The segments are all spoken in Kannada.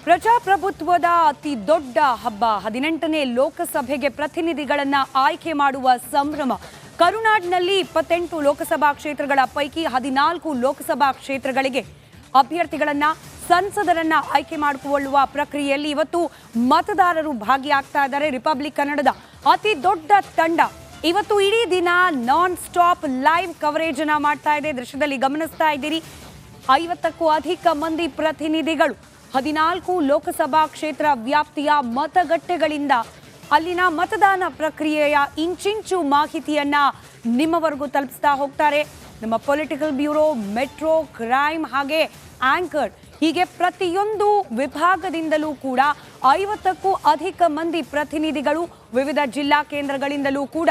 ಪ್ರಜಾಪ್ರಭುತ್ವದ ಅತಿ ದೊಡ್ಡ ಹಬ್ಬ 18ನೇ ಲೋಕಸಭೆಗೆ ಪ್ರತಿನಿಧಿಗಳನ್ನ ಆಯ್ಕೆ ಮಾಡುವ ಸಂಭ್ರಮ. ಕರುನಾಡಿನಲ್ಲಿ 28 ಲೋಕಸಭಾ ಕ್ಷೇತ್ರಗಳ ಪೈಕಿ 14 ಲೋಕಸಭಾ ಕ್ಷೇತ್ರಗಳಿಗೆ ಅಭ್ಯರ್ಥಿಗಳನ್ನ ಸಂಸದರನ್ನ ಆಯ್ಕೆ ಮಾಡಿಕೊಳ್ಳುವ ಪ್ರಕ್ರಿಯೆಯಲ್ಲಿ ಇವತ್ತು ಮತದಾರರು ಭಾಗಿಯಾಗ್ತಾ ಇದ್ದಾರೆ. ರಿಪಬ್ಲಿಕ್ ಕನ್ನಡದ ಅತಿ ದೊಡ್ಡ ತಂಡ ಇವತ್ತು ಇಡೀ ದಿನ ನಾನ್ ಸ್ಟಾಪ್ ಲೈವ್ ಕವರೇಜ್ ಅನ್ನ ಮಾಡ್ತಾ ಇದೆ. ದೃಶ್ಯದಲ್ಲಿ ಗಮನಿಸ್ತಾ ಇದ್ದೀರಿ, 50ಕ್ಕೂ ಅಧಿಕ ಮಂದಿ ಪ್ರತಿನಿಧಿಗಳು 14 ಲೋಕಸಭಾ ಕ್ಷೇತ್ರ ವ್ಯಾಪ್ತಿಯ ಮತಗಟ್ಟೆಗಳಿಂದ ಅಲ್ಲಿನ ಮತದಾನ ಪ್ರಕ್ರಿಯೆಯ ಇಂಚಿಂಚು ಮಾಹಿತಿಯನ್ನ ನಿಮ್ಮವರೆಗೂ ತಲುಪಿಸ್ತಾ ಹೋಗ್ತಾರೆ. ನಮ್ಮ ಪೊಲಿಟಿಕಲ್ ಬ್ಯೂರೋ, ಮೆಟ್ರೋ, ಕ್ರೈಮ್ ಹಾಗೆ ಆಂಕರ್ ಹೀಗೆ ಪ್ರತಿಯೊಂದು ವಿಭಾಗದಿಂದಲೂ ಕೂಡ 50ಕ್ಕೂ ಅಧಿಕ ಮಂದಿ ಪ್ರತಿನಿಧಿಗಳು ವಿವಿಧ ಜಿಲ್ಲಾ ಕೇಂದ್ರಗಳಿಂದಲೂ ಕೂಡ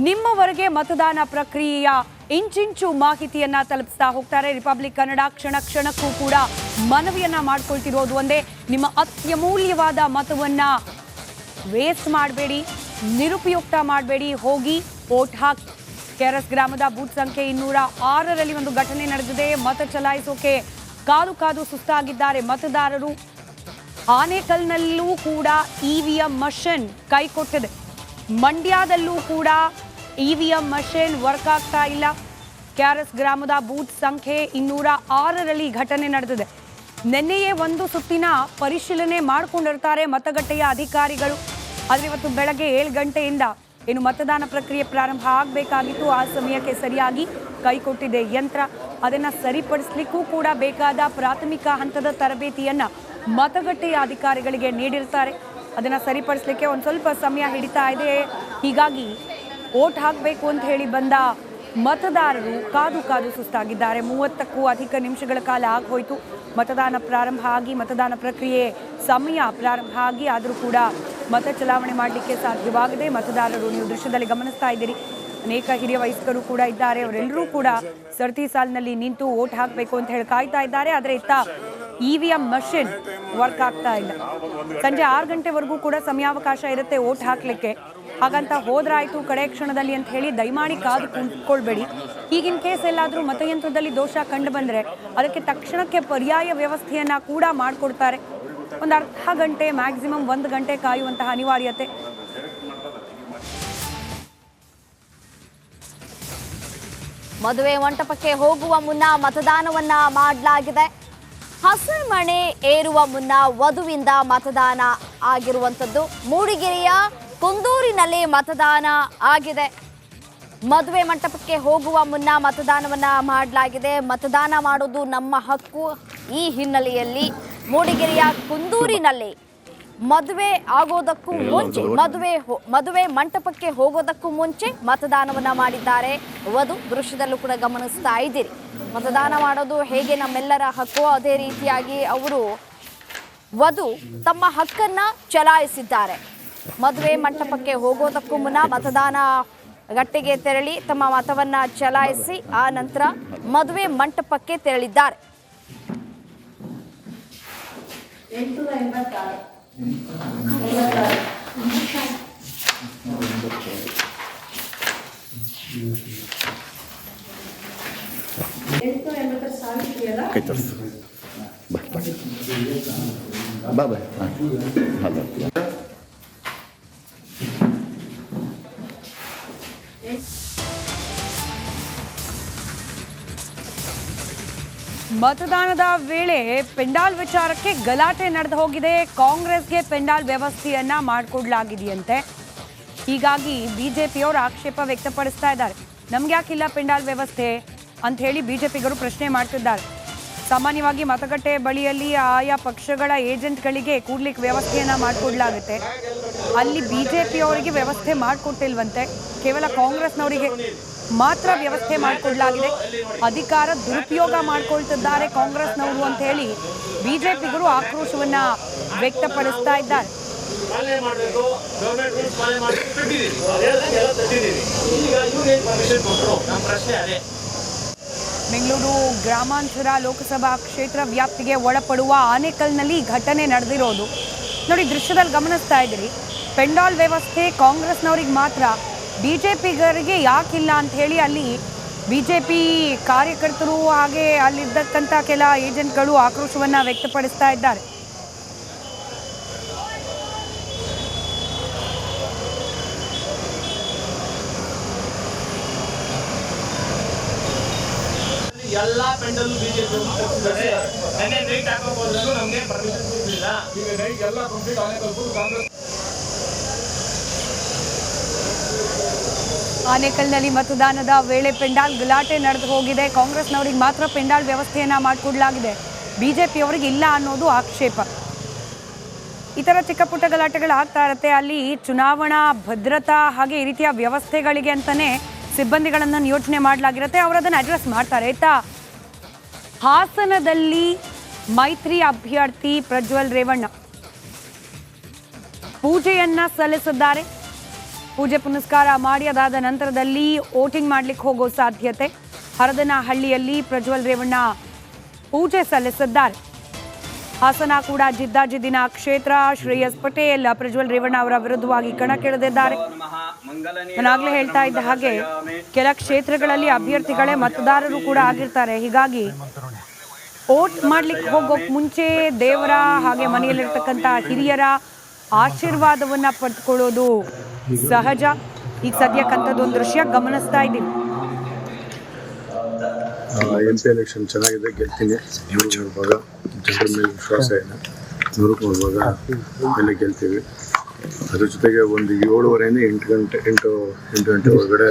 ನಿಮ್ಮವರೆಗೆ ಮತದಾನ ಪ್ರಕ್ರಿಯೆಯ ಇಂಚಿಂಚು ಮಾಹಿತಿಯನ್ನ ತಲುಪಿಸ್ತಾ ಹೋಗ್ತಾರೆ. ರಿಪಬ್ಲಿಕ್ ಕನ್ನಡ ಕ್ಷಣ ಕ್ಷಣಕ್ಕೂ ಕೂಡ ಮನವಿಯನ್ನ ಮಾಡ್ಕೊಳ್ತಿರೋದು ಒಂದೇ, ನಿಮ್ಮ ಅತ್ಯಮೂಲ್ಯವಾದ ಮತವನ್ನ ವೇಸ್ಟ್ ಮಾಡಬೇಡಿ, ನಿರುಪಯುಕ್ತ ಮಾಡಬೇಡಿ, ಹೋಗಿ ವೋಟ್ ಹಾಕಿ. ಕೆಆರ್ಎಸ್ ಗ್ರಾಮದ ಬೂತ್ ಸಂಖ್ಯೆ 206ರಲ್ಲಿ ಒಂದು ಘಟನೆ ನಡೆದಿದೆ. ಮತ ಚಲಾಯಿಸೋಕೆ ಕಾದು ಕಾದು ಸುಸ್ತಾಗಿದ್ದಾರೆ ಮತದಾರರು. ಆನೇಕಲ್ನಲ್ಲೂ ಕೂಡ ಇವಿಎಂ ಮಷಿನ್ ಕೈ ಕೊಟ್ಟಿದೆ. ಮಂಡ್ಯದಲ್ಲೂ ಕೂಡ ಇವಿಎಂ ಮಷಿನ್ ವರ್ಕ್ ಆಗ್ತಾ ಇಲ್ಲ. ಕೆಆರ್ಎಸ್ ಗ್ರಾಮದ ಬೂತ್ ಸಂಖ್ಯೆ 206ರಲ್ಲಿ ಘಟನೆ ನಡೆದಿದೆ. ನಿನ್ನೆಯೇ ಒಂದು ಸುತ್ತಿನ ಪರಿಶೀಲನೆ ಮಾಡಿಕೊಂಡಿರ್ತಾರೆ ಮತಗಟ್ಟೆಯ ಅಧಿಕಾರಿಗಳು. ಆದರೆ ಇವತ್ತು ಬೆಳಗ್ಗೆ 7 ಗಂಟೆಯಿಂದ ಏನು ಮತದಾನ ಪ್ರಕ್ರಿಯೆ ಪ್ರಾರಂಭ ಆಗಬೇಕಾಗಿತ್ತು, ಆ ಸಮಯಕ್ಕೆ ಸರಿಯಾಗಿ ಕೈ ಕೊಟ್ಟಿದೆ ಯಂತ್ರ. ಅದನ್ನು ಸರಿಪಡಿಸಲಿಕ್ಕೂ ಕೂಡ ಬೇಕಾದ ಪ್ರಾಥಮಿಕ ಹಂತದ ತರಬೇತಿಯನ್ನು ಮತಗಟ್ಟೆಯ ಅಧಿಕಾರಿಗಳಿಗೆ ನೀಡಿರ್ತಾರೆ. ಅದನ್ನು ಸರಿಪಡಿಸಲಿಕ್ಕೆ ಒಂದು ಸ್ವಲ್ಪ ಸಮಯ ಹಿಡಿತಾ ಇದೆ. ಹೀಗಾಗಿ ವೋಟ್ ಹಾಕಬೇಕು ಅಂತ ಹೇಳಿ ಬಂದ ಮತದಾರರು ಕಾದು ಕಾದು ಸುಸ್ತಾಗಿದ್ದಾರೆ. 30ಕ್ಕೂ ಅಧಿಕ ನಿಮಿಷಗಳ ಕಾಲ ಆಗೋಯ್ತು ಮತದಾನ ಪ್ರಾರಂಭ ಆಗಿ, ಮತದಾನ ಪ್ರಕ್ರಿಯೆ ಸಮಯ ಪ್ರಾರಂಭ ಆಗಿ. ಆದರೂ ಕೂಡ ಮತ ಚಲಾವಣೆ ಮಾಡಲಿಕ್ಕೆ ಸಾಧ್ಯವಾಗದೆ ಮತದಾರರು, ನೀವು ದೃಶ್ಯದಲ್ಲಿ ಗಮನಿಸ್ತಾ ಇದ್ದೀರಿ, ಅನೇಕ ಹಿರಿಯ ವಯಸ್ಕರು ಕೂಡ ಇದ್ದಾರೆ. ಅವರೆಲ್ಲರೂ ಕೂಡ ಸರತಿ ಸಾಲಿನಲ್ಲಿ ನಿಂತು ವೋಟ್ ಹಾಕಬೇಕು ಅಂತ ಹೇಳಿ ಕಾಯ್ತಾ ಇದ್ದಾರೆ. ಆದರೆ ಇತ್ತ ಇವಿಎಂ ಮಷಿನ್ ವರ್ಕ್ ಆಗ್ತಾ ಇಲ್ಲ. ಸಂಜೆ 6 ಗಂಟೆವರೆಗೂ ಕೂಡ ಸಮಯಾವಕಾಶ ಇರುತ್ತೆ ವೋಟ್ ಹಾಕಲಿಕ್ಕೆ. ಹಾಗಂತ ಹೋದ್ರಾಯ್ತು ಕಡೆ ಕ್ಷಣದಲ್ಲಿ ಅಂತ ಹೇಳಿ ದಯಮಾಡಿ ಕಾದು ಕುಂತ್ಕೊಳ್ಬೇಡಿ. ಈಗಿನ ಕೇಸ್ ಎಲ್ಲಾದರೂ ಮತಯಂತ್ರದಲ್ಲಿ ದೋಷ ಕಂಡು ಬಂದರೆ ಅದಕ್ಕೆ ತಕ್ಷಣಕ್ಕೆ ಪರ್ಯಾಯ ವ್ಯವಸ್ಥೆಯನ್ನು ಕೂಡ ಮಾಡಿಕೊಡ್ತಾರೆ. ಒಂದು ಅರ್ಧ ಗಂಟೆ ಮ್ಯಾಕ್ಸಿಮಮ್ 1 ಗಂಟೆ ಕಾಯುವಂತಹ ಅನಿವಾರ್ಯತೆ. ಮದುವೆ ಮಂಟಪಕ್ಕೆ ಹೋಗುವ ಮುನ್ನ ಮತದಾನವನ್ನ ಮಾಡಲಾಗಿದೆ. ಹಸಿರುಮಣೆ ಏರುವ ಮುನ್ನ ವಧುವಿಂದ ಮತದಾನ ಆಗಿರುವಂಥದ್ದು. ಮೂಡಿಗೆರೆಯ ಕುಂದೂರಿನಲ್ಲಿ ಮತದಾನ ಆಗಿದೆ. ಮದುವೆ ಮಂಟಪಕ್ಕೆ ಹೋಗುವ ಮುನ್ನ ಮತದಾನವನ್ನ ಮಾಡಲಾಗಿದೆ. ಮತದಾನ ಮಾಡೋದು ನಮ್ಮ ಹಕ್ಕು. ಈ ಹಿನ್ನೆಲೆಯಲ್ಲಿ ಮೂಡಿಗೆರೆಯ ಕುಂದೂರಿನಲ್ಲಿ ಮದುವೆ ಆಗೋದಕ್ಕೂ ಮುಂಚೆ, ಮದುವೆ ಮಂಟಪಕ್ಕೆ ಹೋಗೋದಕ್ಕೂ ಮುಂಚೆ ಮತದಾನವನ್ನ ಮಾಡಿದ್ದಾರೆ ವಧು. ದೃಶ್ಯದಲ್ಲೂ ಕೂಡ ಗಮನಿಸ್ತಾ ಇದ್ದೀರಿ, ಮತದಾನ ಮಾಡೋದು ಹೇಗೆ ನಮ್ಮೆಲ್ಲರ ಹಕ್ಕು, ಅದೇ ರೀತಿಯಾಗಿ ಅವರು ವಧು ತಮ್ಮ ಹಕ್ಕನ್ನ ಚಲಾಯಿಸಿದ್ದಾರೆ. ಮದುವೆ ಮಂಟಪಕ್ಕೆ ಹೋಗೋದಕ್ಕೂ ಮುನ್ನ ಮತದಾನ ಗಟ್ಟೆಗೆ ತೆರಳಿ ತಮ್ಮ ಮತವನ್ನ ಚಲಾಯಿಸಿ ಆ ನಂತರ ಮದುವೆ ಮಂಟಪಕ್ಕೆ ತೆರಳಿದ್ದಾರೆ. ಮತದಾನದ ವೇಳೆ ಪೆಂಡಾಲ್ ವಿಚಾರಕ್ಕೆ ಗಲಾಟೆ ನಡೆದು ಹೋಗಿದೆ. ಕಾಂಗ್ರೆಸ್ಗೆ ಪೆಂಡಾಲ್ ವ್ಯವಸ್ಥೆಯನ್ನ ಮಾಡಿಕೊಡ್ಲಾಗಿದೆಯಂತೆ. ಹೀಗಾಗಿ ಬಿಜೆಪಿಯವರು ಆಕ್ಷೇಪ ವ್ಯಕ್ತಪಡಿಸ್ತಾ ಇದ್ದಾರೆ. ನಮ್ಗೆ ಯಾಕಿಲ್ಲ ಪೆಂಡಾಲ್ ವ್ಯವಸ್ಥೆ ಅಂತ ಹೇಳಿ ಬಿಜೆಪಿಗರು ಪ್ರಶ್ನೆ ಮಾಡ್ತಿದ್ದಾರೆ. ಸಾಮಾನ್ಯವಾಗಿ ಮತಗಟ್ಟೆ ಬಳಿಯಲ್ಲಿ ಆಯಾ ಪಕ್ಷಗಳ ಏಜೆಂಟ್ಗಳಿಗೆ ಕೂಡ್ಲಿಕ್ಕೆ ವ್ಯವಸ್ಥೆಯನ್ನ ಮಾಡಿಕೊಡ್ಲಾಗುತ್ತೆ. ಅಲ್ಲಿ ಬಿಜೆಪಿಯವರಿಗೆ ವ್ಯವಸ್ಥೆ ಮಾಡಿಕೊಟ್ಟಿಲ್ವಂತೆ, ಕೇವಲ ಕಾಂಗ್ರೆಸ್ನವರಿಗೆ ಮಾತ್ರ ವ್ಯವಸ್ಥೆ ಮಾಡಿಕೊಡ್ಲಾಗಿದೆ. ಅಧಿಕಾರ ದುರುಪಯೋಗ ಮಾಡ್ಕೊಳ್ತಿದ್ದಾರೆ ಕಾಂಗ್ರೆಸ್ನವರು ಅಂತ ಹೇಳಿ ಬಿಜೆಪಿಗರು ಆಕ್ರೋಶವನ್ನ ವ್ಯಕ್ತಪಡಿಸ್ತಾ ಇದ್ದಾರೆ. ಬೆಂಗಳೂರು ಗ್ರಾಮಾಂತರ ಲೋಕಸಭಾ ಕ್ಷೇತ್ರ ವ್ಯಾಪ್ತಿಗೆ ಒಳಪಡುವ ಆನೇಕಲ್ನಲ್ಲಿ ಘಟನೆ ನಡೆದಿರೋದು ನೋಡಿ, ದೃಶ್ಯದಲ್ಲಿ ಗಮನಿಸ್ತಾ ಇದ್ದೀರಿ. ಪೆಂಡಾಲ್ ವ್ಯವಸ್ಥೆ ಕಾಂಗ್ರೆಸ್ನವರಿಗೆ ಮಾತ್ರ, ಬಿಜೆಪಿಗರಿಗೆ ಯಾಕಿಲ್ಲ ಅಂತ ಹೇಳಿ ಅಲ್ಲಿ ಬಿಜೆಪಿ ಕಾರ್ಯಕರ್ತರು ಹಾಗೆ ಅಲ್ಲಿದ್ದಕ್ಕಂಥ ಕೆಲ ಏಜೆಂಟ್ಗಳು ಆಕ್ರೋಶವನ್ನ ವ್ಯಕ್ತಪಡಿಸ್ತಾ ಇದ್ದಾರೆ. ಎಲ್ಲ ಪೆಂಡಲ್ ಬಿಜೆಪಿ ನೈಟ್ ಹಾಕೋಬಹುದು ನಮಗೆ ಪರ್ಮಿಷನ್ ಕೊಟ್ಟಿಲ್ಲ. ಈಗ ನೈಟ್ ಎಲ್ಲ ಕಂಪ್ಲೀಟ್ ಆನೆಕಲ್ ಕಾಂಗ್ರೆಸ್ ಆನೇಕಲ್ನಲ್ಲಿ ಮತದಾನದ ವೇಳೆ ಪೆಂಡಾಲ್ ಗಲಾಟೆ ನಡೆದು ಹೋಗಿದೆ. ಕಾಂಗ್ರೆಸ್ನವರಿಗೆ ಮಾತ್ರ ಪೆಂಡಾಲ್ ವ್ಯವಸ್ಥೆಯನ್ನ ಮಾಡಿಕೊಡಲಾಗಿದೆ, ಬಿಜೆಪಿಯವರಿಗೆ ಇಲ್ಲ ಅನ್ನೋದು ಆಕ್ಷೇಪ. ಈ ಥರ ಚಿಕ್ಕ ಪುಟ್ಟ ಗಲಾಟೆಗಳಾಗ್ತಾ ಇರುತ್ತೆ. ಅಲ್ಲಿ ಚುನಾವಣಾ ಭದ್ರತಾ ಹಾಗೆ ಈ ರೀತಿಯ ವ್ಯವಸ್ಥೆಗಳಿಗೆ ಅಂತಲೇ ಸಿಬ್ಬಂದಿಗಳನ್ನು ನಿಯೋಜನೆ ಮಾಡಲಾಗಿರುತ್ತೆ, ಅವರು ಅದನ್ನು ಅಡ್ರೆಸ್ ಮಾಡ್ತಾರೆ. ಆಯ್ತಾ, ಹಾಸನದಲ್ಲಿ ಮೈತ್ರಿ ಅಭ್ಯರ್ಥಿ ಪ್ರಜ್ವಲ್ ರೇವಣ್ಣ ಪೂಜೆಯನ್ನ ಸಲ್ಲಿಸಿದ್ದಾರೆ. ಪೂಜೆ ಪುನಸ್ಕಾರ ಮಾಡಿ ಅದಾದ ನಂತರದಲ್ಲಿ ವೋಟಿಂಗ್ ಮಾಡ್ಲಿಕ್ಕೆ ಹೋಗೋ ಸಾಧ್ಯತೆ. ಹರದನಹಳ್ಳಿಯಲ್ಲಿ ಪ್ರಜ್ವಲ್ ರೇವಣ್ಣ ಪೂಜೆ ಸಲ್ಲಿಸಿದ್ದಾರೆ. ಹಾಸನ ಕೂಡ ಜಿದ್ದಾಜಿದ್ದಿನ ಕ್ಷೇತ್ರ. ಶ್ರೇಯಸ್ ಪಟೇಲ್ ಪ್ರಜ್ವಲ್ ರೇವಣ್ಣ ಅವರ ವಿರುದ್ಧವಾಗಿ ಕಣಕ್ಕಿಳಿದಿದ್ದಾರೆ. ನಾನಾಗಲೇ ಹೇಳ್ತಾ ಇದ್ದ ಹಾಗೆ ಕೆಲ ಕ್ಷೇತ್ರಗಳಲ್ಲಿ ಅಭ್ಯರ್ಥಿಗಳೇ ಮತದಾರರು ಕೂಡ ಆಗಿರ್ತಾರೆ. ಹೀಗಾಗಿ ವೋಟ್ ಮಾಡ್ಲಿಕ್ಕೆ ಹೋಗೋಕ್ ಮುಂಚೆ ದೇವರ ಹಾಗೆ ಮನೆಯಲ್ಲಿರ್ತಕ್ಕಂಥ ಹಿರಿಯರ ಆಶೀರ್ವಾದವನ್ನ ಪಡೆದುಕೊಳ್ಳೋದು ಸಹಜ. ಈಗ ಸದ್ಯಕ್ಕಂಥದ್ದೊಂದು ದೃಶ್ಯ ಗಮನಿಸ್ತಾ ಇದ್ದೀವಿ. MP ಎಲೆಕ್ಷನ್ ಚೆನ್ನಾಗಿದೆ, ಗೆಲ್ತೀನಿ. 100 ಭಾಗ ಜನರ ಮೇಲೆ ವಿಶ್ವಾಸ ಇದೆ. 100 ಭಾಗ ಮೇಲೆ ಗೆಲ್ತೀವಿ. ಅದ್ರ ಜೊತೆಗೆ ಒಂದು 7:30 8 ಗಂಟೆ ಒಳಗಡೆ